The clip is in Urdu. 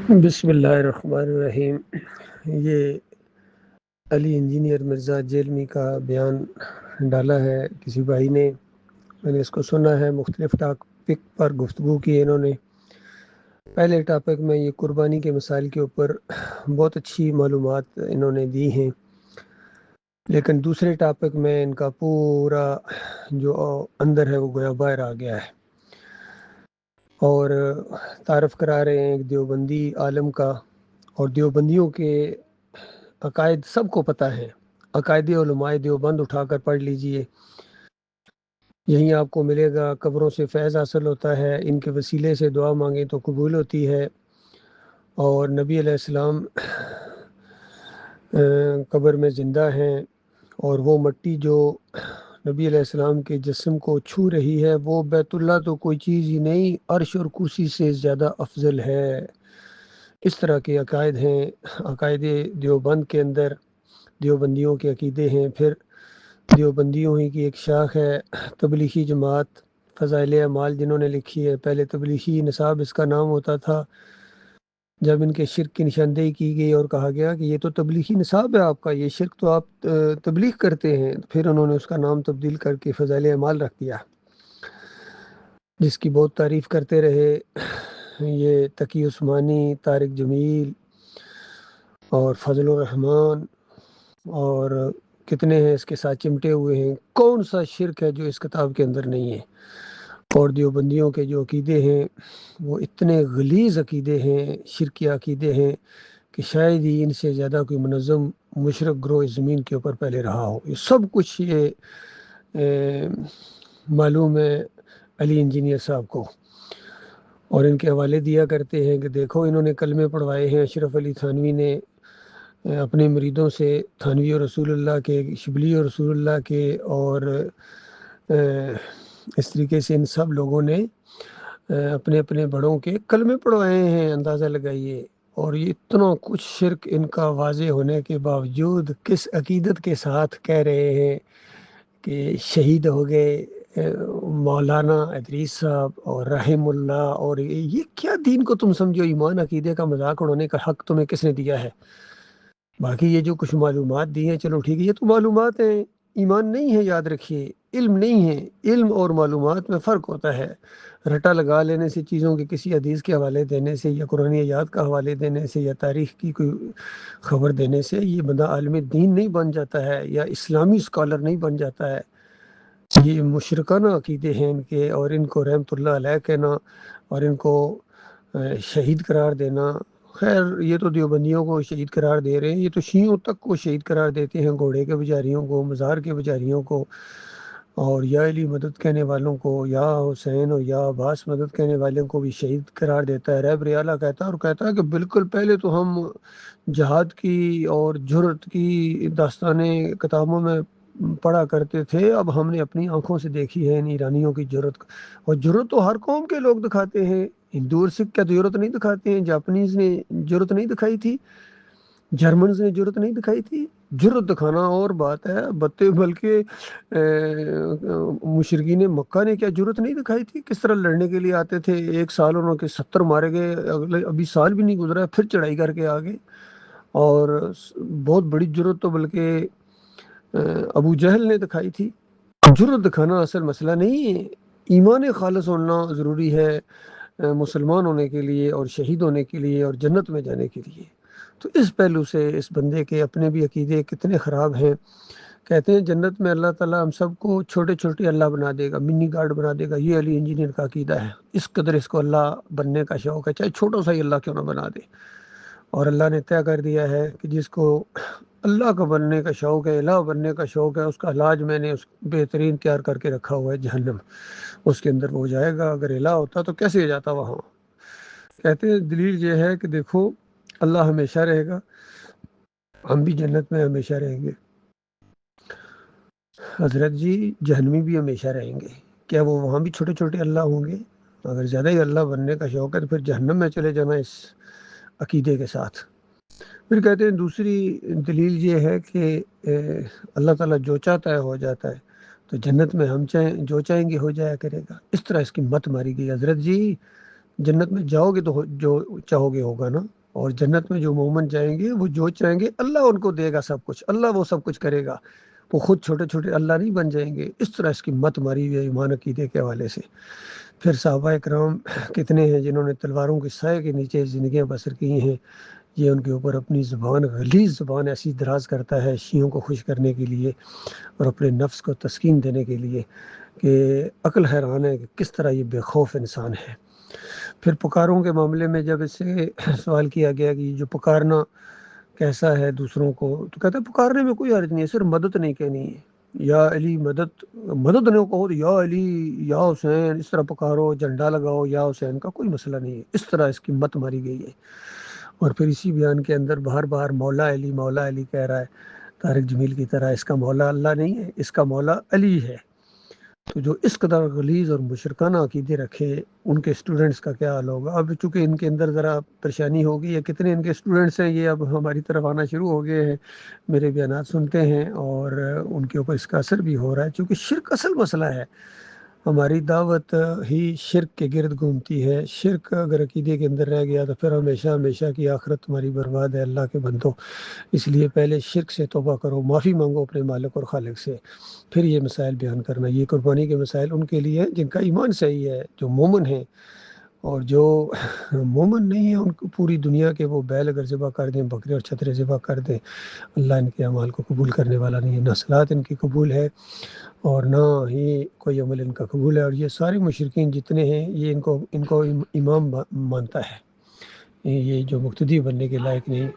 بسم اللہ الرحمن الرحیم۔ یہ علی انجینئر مرزا جیلمی کا بیان ڈالا ہے کسی بھائی نے، میں نے اس کو سنا ہے، مختلف ٹاپک پر گفتگو کی انہوں نے۔ پہلے ٹاپک میں یہ قربانی کے مسائل کے اوپر بہت اچھی معلومات انہوں نے دی ہیں، لیکن دوسرے ٹاپک میں ان کا پورا جو اندر ہے وہ گویا باہر آ گیا ہے، اور تعارف کرا رہے ہیں ایک دیوبندی عالم کا، اور دیوبندیوں کے عقائد سب کو پتہ ہے۔ عقائد علماء دیوبند اٹھا کر پڑھ لیجئے، یہیں آپ کو ملے گا۔ قبروں سے فیض حاصل ہوتا ہے، ان کے وسیلے سے دعا مانگیں تو قبول ہوتی ہے، اور نبی علیہ السلام قبر میں زندہ ہیں، اور وہ مٹی جو نبی علیہ السلام کے جسم کو چھو رہی ہے وہ بیت اللہ تو کوئی چیز ہی نہیں، عرش اور کرسی سے زیادہ افضل ہے۔ اس طرح کے عقائد ہیں عقائد دیوبند کے اندر، دیوبندیوں کے عقیدے ہیں۔ پھر دیوبندیوں ہی کی ایک شاخ ہے تبلیغی جماعت فضائل اعمال، جنہوں نے لکھی ہے۔ پہلے تبلیغی نصاب اس کا نام ہوتا تھا، جب ان کے شرک کی نشاندہی کی گئی اور کہا گیا کہ یہ تو تبلیغی نصاب ہے آپ کا، یہ شرک تو آپ تبلیغ کرتے ہیں، پھر انہوں نے اس کا نام تبدیل کر کے فضائل اعمال رکھ دیا، جس کی بہت تعریف کرتے رہے یہ تقی عثمانی، طارق جمیل اور فضل الرحمان، اور کتنے ہیں اس کے ساتھ چمٹے ہوئے ہیں۔ کون سا شرک ہے جو اس کتاب کے اندر نہیں ہے؟ اور دیوبندیوں کے جو عقیدے ہیں وہ اتنے غلیظ عقیدے ہیں، شرکی عقیدے ہیں، کہ شاید ہی ان سے زیادہ کوئی منظم مشرک گروہ اس زمین کے اوپر پہلے رہا ہو۔ یہ سب کچھ یہ معلوم ہے علی انجینئر صاحب کو، اور ان کے حوالے دیا کرتے ہیں کہ دیکھو انہوں نے کلمے پڑھوائے ہیں۔ اشرف علی تھانوی نے اپنے مریدوں سے تھانوی اور رسول اللہ کے، شبلی اور رسول اللہ کے، اور اس طریقے سے ان سب لوگوں نے اپنے اپنے بڑوں کے کلمے پڑھوائے ہیں، اندازہ لگائیے۔ اور یہ اتنا کچھ شرک ان کا واضح ہونے کے باوجود کس عقیدت کے ساتھ کہہ رہے ہیں کہ شہید ہو گئے مولانا ادریس صاحب اور رحم اللہ، اور یہ کیا دین کو تم سمجھو؟ ایمان عقیدے کا مذاق اڑانے کا حق تمہیں کس نے دیا ہے؟ باقی یہ جو کچھ معلومات دی ہیں، چلو ٹھیک ہے، یہ تو معلومات ہیں، ایمان نہیں ہے، یاد رکھیے، علم نہیں ہے۔ علم اور معلومات میں فرق ہوتا ہے۔ رٹا لگا لینے سے، چیزوں کے کسی حدیث کے حوالے دینے سے، یا قرآن آیات کا حوالے دینے سے، یا تاریخ کی کوئی خبر دینے سے یہ بندہ عالم دین نہیں بن جاتا ہے، یا اسلامی اسکالر نہیں بن جاتا ہے۔ یہ مشرکانہ عقیدے ہیں ان کے، اور ان کو رحمت اللہ علیہ کہنا اور ان کو شہید قرار دینا، خیر یہ تو دیوبندیوں کو شہید قرار دے رہے ہیں، یہ تو شیعوں تک کو شہید قرار دیتے ہیں، گھوڑے کے پجاریوں کو، مزار کے پجاریوں کو، اور یا علی مدد کہنے والوں کو، یا حسین اور یا عباس مدد کہنے والوں کو بھی شہید قرار دیتا ہے۔ رہب ریالہ کہتا ہے، اور کہتا ہے کہ بالکل پہلے تو ہم جہاد کی اور جرت کی داستانیں کتابوں میں پڑھا کرتے تھے، اب ہم نے اپنی آنکھوں سے دیکھی ہے ان ایرانیوں کی جرت، اور جرت تو ہر قوم کے لوگ دکھاتے ہیں، ہندو اور سکھ کیا جرت نہیں دکھاتے ہیں؟ جاپنیز نے جرت نہیں دکھائی تھی؟ جرمنز نے جرت نہیں دکھائی تھی؟ جرت دکھانا اور بات ہے، بلکہ مشرکین مکہ نے کیا جرت نہیں دکھائی تھی؟ کس طرح لڑنے کے لیے آتے تھے، ایک سال انہوں کے 70 مارے گئے، ابھی سال بھی نہیں گزرا پھر چڑھائی کر کے آگے، اور بہت بڑی جرت تو بلکہ ابو جہل نے دکھائی تھی۔ جرت دکھانا اصل مسئلہ نہیں ہے، ایمان خالص ہونا ضروری ہے مسلمان ہونے کے لیے، اور شہید ہونے کے لیے، اور جنت میں جانے کے لیے۔ تو اس پہلو سے اس بندے کے اپنے بھی عقیدے کتنے خراب ہیں۔ کہتے ہیں جنت میں اللہ تعالیٰ ہم سب کو چھوٹے چھوٹے اللہ بنا دے گا، منی گاڈ بنا دے گا۔ یہ علی انجینئر کا عقیدہ ہے، اس قدر اس کو اللہ بننے کا شوق ہے، چاہے چھوٹا سا ہی اللہ کیوں نہ بنا دے۔ اور اللہ نے طے کر دیا ہے کہ جس کو اللہ کا بننے کا شوق ہے، الہ بننے کا شوق ہے، اس کا علاج میں نے اس بہترین تیار کر کے رکھا ہوا ہے، جہنم، اس کے اندر وہ جائے گا۔ اگر الہ ہوتا تو کیسے جاتا وہاں؟ کہتے ہیں دلیل یہ ہے کہ دیکھو اللہ ہمیشہ رہے گا، ہم بھی جنت میں ہمیشہ رہیں گے، حضرت جی جہنمی بھی ہمیشہ رہیں گے، کیا وہ وہاں بھی چھوٹے چھوٹے اللہ ہوں گے؟ اگر زیادہ ہی اللہ بننے کا شوق ہے تو پھر جہنم میں چلے جانا اس عقیدے کے ساتھ۔ پھر کہتے ہیں دوسری دلیل یہ ہے کہ اللہ تعالیٰ جو چاہتا ہے ہو جاتا ہے، تو جنت میں ہم جو چاہیں گے ہو جایا کرے گا۔ اس طرح اس کی مت ماری گئی۔ حضرت جی جنت میں جاؤ گے تو جو چاہو گے ہوگا نا، اور جنت میں جو مومن جائیں گے وہ جو چاہیں گے اللہ ان کو دے گا سب کچھ، اللہ وہ سب کچھ کرے گا، وہ خود چھوٹے چھوٹے اللہ نہیں بن جائیں گے۔ اس طرح اس کی مت ماری ہوئی ہے ایمان عقیدے کے حوالے سے۔ پھر صحابہ کرام کتنے ہیں جنہوں نے تلواروں کے سائے کے نیچے زندگیاں بسر کی ہیں، یہ ان کے اوپر اپنی زبان، غلیظ زبان ایسی دراز کرتا ہے شیعوں کو خوش کرنے کے لیے اور اپنے نفس کو تسکین دینے کے لیے کہ عقل حیران ہے کہ کس طرح یہ بے خوف انسان ہے۔ پھر پکاروں کے معاملے میں جب اس سے سوال کیا گیا کہ یہ جو پکارنا کیسا ہے دوسروں کو، تو کہتا ہے پکارنے میں کوئی حرج نہیں ہے، صرف مدد نہیں کہنی ہے، یا علی مدد، مدد نہیں کہو تو یا علی یا حسین اس طرح پکارو، جھنڈا لگاؤ یا حسین کا کوئی مسئلہ نہیں ہے۔ اس طرح اس کی مت ماری گئی ہے۔ اور پھر اسی بیان کے اندر بار بار مولا علی کہہ رہا ہے، طارق جمیل کی طرح۔ اس کا مولا اللہ نہیں ہے، اس کا مولا علی ہے۔ تو جو اس قدر غلیظ اور مشرکانہ عقیدے رکھے ان کے اسٹوڈنٹس کا کیا حال ہوگا؟ اب چونکہ ان کے اندر ذرا پریشانی ہوگی، یا کتنے ان کے اسٹوڈنٹس ہیں یہ اب ہماری طرف آنا شروع ہو گئے ہیں، میرے بیانات سنتے ہیں اور ان کے اوپر اس کا اثر بھی ہو رہا ہے، چونکہ شرک اصل مسئلہ ہے۔ ہماری دعوت ہی شرک کے گرد گھومتی ہے۔ شرک اگر عقیدے کے اندر رہ گیا تو پھر ہمیشہ ہمیشہ کی آخرت تمہاری برباد ہے اللہ کے بندو۔ اس لیے پہلے شرک سے توبہ کرو، معافی مانگو اپنے مالک اور خالق سے، پھر یہ مسائل بیان کرنا۔ یہ قربانی کے مسائل ان کے لیے جن کا ایمان صحیح ہے، جو مومن ہیں، اور جو مومن نہیں ہیں ان کو پوری دنیا کے وہ بیل اگر ذبح کر دیں، بکرے اور چھترے ذبح کر دیں، اللہ ان کے اعمال کو قبول کرنے والا نہیں ہے، نہ صلات ان کی قبول ہے اور نہ ہی کوئی عمل ان کا قبول ہے۔ اور یہ سارے مشرکین جتنے ہیں یہ ان کو امام مانتا ہے، یہ جو مقتدی بننے کے لائق نہیں